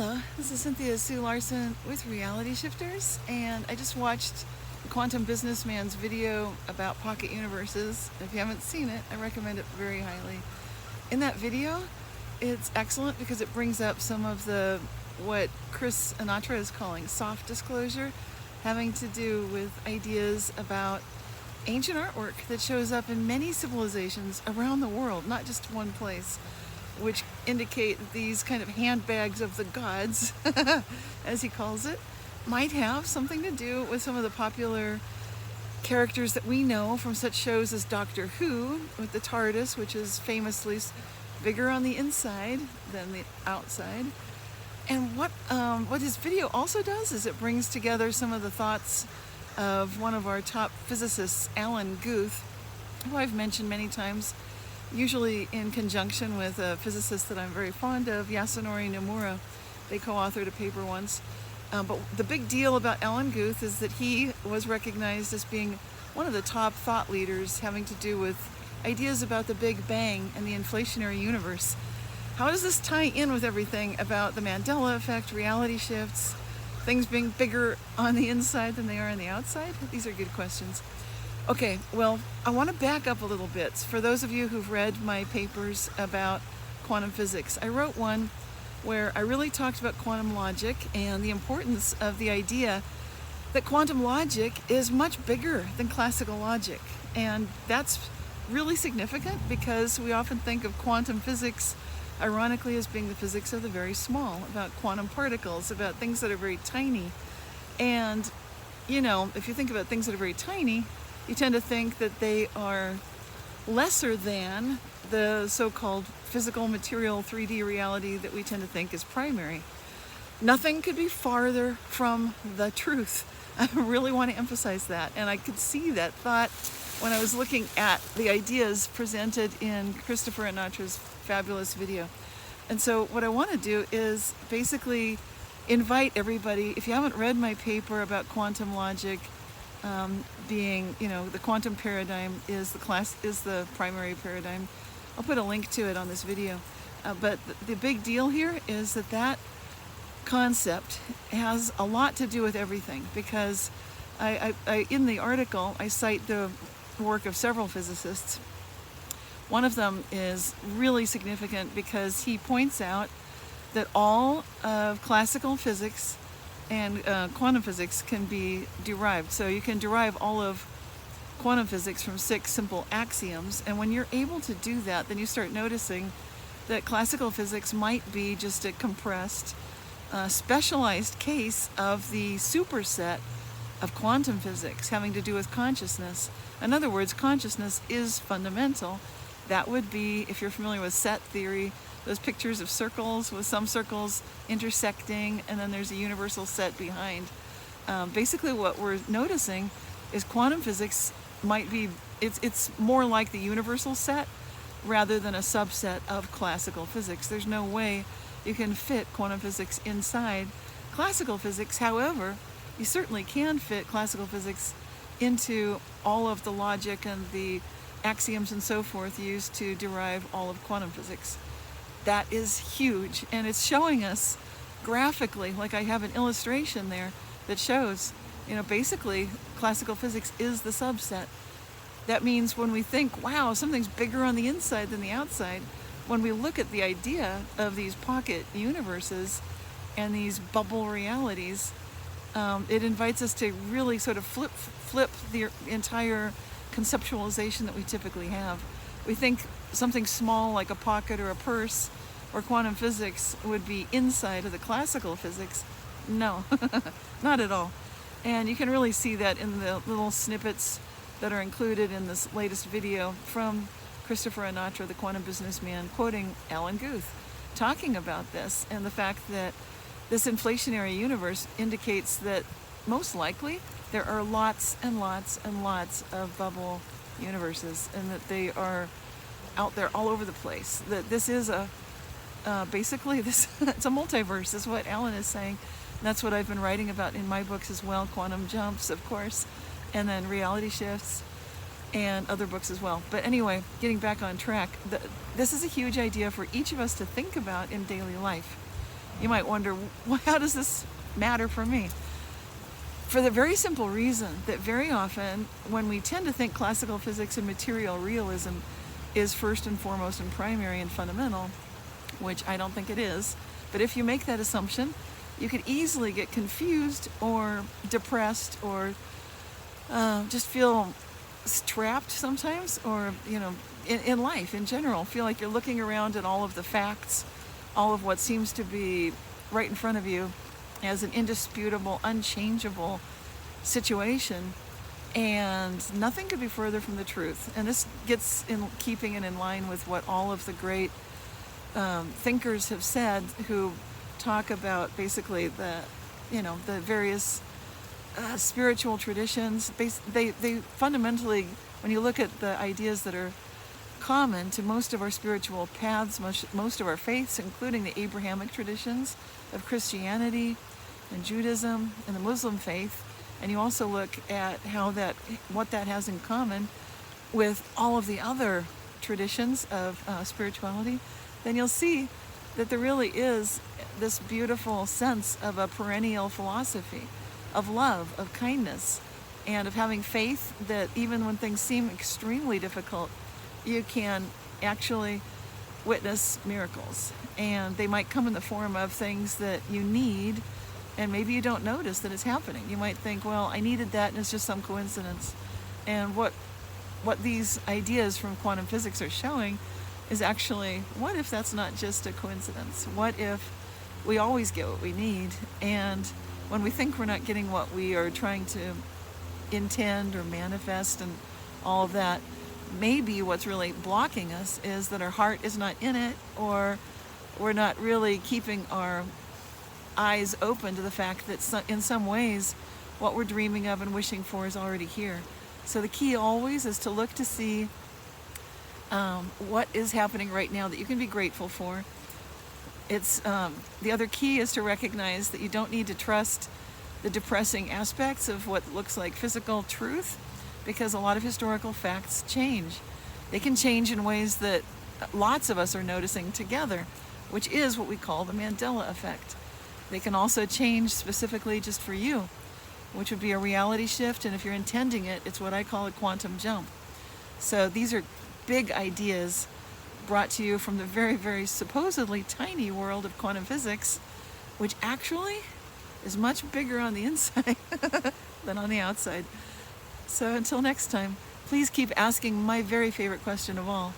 Hello, this is Cynthia Sue Larson with Reality Shifters, and I just watched Quantum Businessman's video about pocket universes. If you haven't seen it, I recommend it very highly. In that video, it's excellent because it brings up some of what Chris Anatra is calling soft disclosure, having to do with ideas about ancient artwork that shows up in many civilizations around the world, not just one place, which indicate that these kind of handbags of the gods, as he calls it, might have something to do with some of the popular characters that we know from such shows as Doctor Who, with the TARDIS, which is famously bigger on the inside than the outside. And what his video also does is it brings together some of the thoughts of one of our top physicists, Alan Guth, who I've mentioned many times, usually in conjunction with a physicist that I'm very fond of, Yasunori Nomura. They co-authored a paper once. But the big deal about Alan Guth is that he was recognized as being one of the top thought leaders having to do with ideas about the Big Bang and the inflationary universe. How does this tie in with everything about the Mandela effect, reality shifts, things being bigger on the inside than they are on the outside? These are good questions. Okay, well, I want to back up a little bit. For those of you who've read my papers about quantum physics, I wrote one where I really talked about quantum logic and the importance of the idea that quantum logic is much bigger than classical logic. And that's really significant because we often think of quantum physics, ironically, as being the physics of the very small, about quantum particles, about things that are very tiny. And, you know, if you think about things that are very tiny, you tend to think that they are lesser than the so-called physical material 3D reality that we tend to think is primary. Nothing could be farther from the truth. I really want to emphasize that. And I could see that thought when I was looking at the ideas presented in Christopher Anatra's fabulous video. And so what I want to do is basically invite everybody, if you haven't read my paper about quantum logic, being, you know, the quantum paradigm is the primary paradigm. I'll put a link to it on this video. But the big deal here is that concept has a lot to do with everything, because I in the article I cite the work of several physicists. One of them is really significant because he points out that all of classical physics and quantum physics can be derived. So you can derive all of quantum physics from 6 simple axioms. And when you're able to do that, then you start noticing that classical physics might be just a compressed, specialized case of the superset of quantum physics having to do with consciousness. In other words, consciousness is fundamental. That would be, if you're familiar with set theory, those pictures of circles with some circles intersecting, and then there's a universal set behind. Basically what we're noticing is quantum physics might be, it's more like the universal set rather than a subset of classical physics. There's no way you can fit quantum physics inside classical physics. However, you certainly can fit classical physics into all of the logic and the axioms and so forth used to derive all of quantum physics. That is huge, and it's showing us graphically, like I have an illustration there that shows, you know, basically classical physics is the subset. That means when we think, wow, something's bigger on the inside than the outside, when we look at the idea of these pocket universes and these bubble realities, it invites us to really sort of flip the entire conceptualization that we typically have. We think something small like a pocket or a purse or quantum physics would be inside of the classical physics. No, not at all. And you can really see that in the little snippets that are included in this latest video from Christopher Anatra, the quantum businessman, quoting Alan Guth, talking about this and the fact that this inflationary universe indicates that most likely there are lots and lots and lots of bubble universes, and that they are out there all over the place. That this is basically it's a multiverse is what Alan is saying. And that's what I've been writing about in my books as well, Quantum Jumps, of course, and then Reality Shifts, and other books as well. But anyway, getting back on track, this is a huge idea for each of us to think about in daily life. You might wonder, well, how does this matter for me? For the very simple reason that very often when we tend to think classical physics and material realism is first and foremost and primary and fundamental, which I don't think it is, but if you make that assumption, you could easily get confused or depressed or just feel trapped sometimes, or in life in general, feel like you're looking around at all of the facts, all of what seems to be right in front of you as an indisputable, unchangeable situation, and nothing could be further from the truth. And this gets in keeping and in line with what all of the great thinkers have said, who talk about basically the various spiritual traditions. They fundamentally, when you look at the ideas that are common to most of our spiritual paths, most of our faiths, including the Abrahamic traditions of Christianity and Judaism and the Muslim faith, and you also look at what that has in common with all of the other traditions of spirituality, then you'll see that there really is this beautiful sense of a perennial philosophy of love, of kindness, and of having faith that even when things seem extremely difficult, you can actually witness miracles. And they might come in the form of things that you need, and maybe you don't notice that it's happening. You might think, well, I needed that and it's just some coincidence. And what these ideas from quantum physics are showing is actually, what if that's not just a coincidence? What if we always get what we need, and when we think we're not getting what we are trying to intend or manifest and all of that, maybe what's really blocking us is that our heart is not in it, or we're not really keeping our eyes open to the fact that in some ways what we're dreaming of and wishing for is already here. So the key always is to look to see what is happening right now that you can be grateful for. It's the other key is to recognize that you don't need to trust the depressing aspects of what looks like physical truth, because a lot of historical facts change. They can change in ways that lots of us are noticing together, which is what we call the Mandela effect. They can also change specifically just for you, which would be a reality shift, and if you're intending it, it's what I call a quantum jump. So these are big ideas brought to you from the very, very supposedly tiny world of quantum physics, which actually is much bigger on the inside than on the outside. So until next time, please keep asking my very favorite question of all,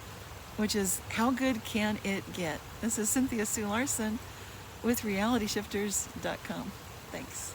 which is, how good can it get? This is Cynthia Sue Larson with RealityShifters.com. Thanks.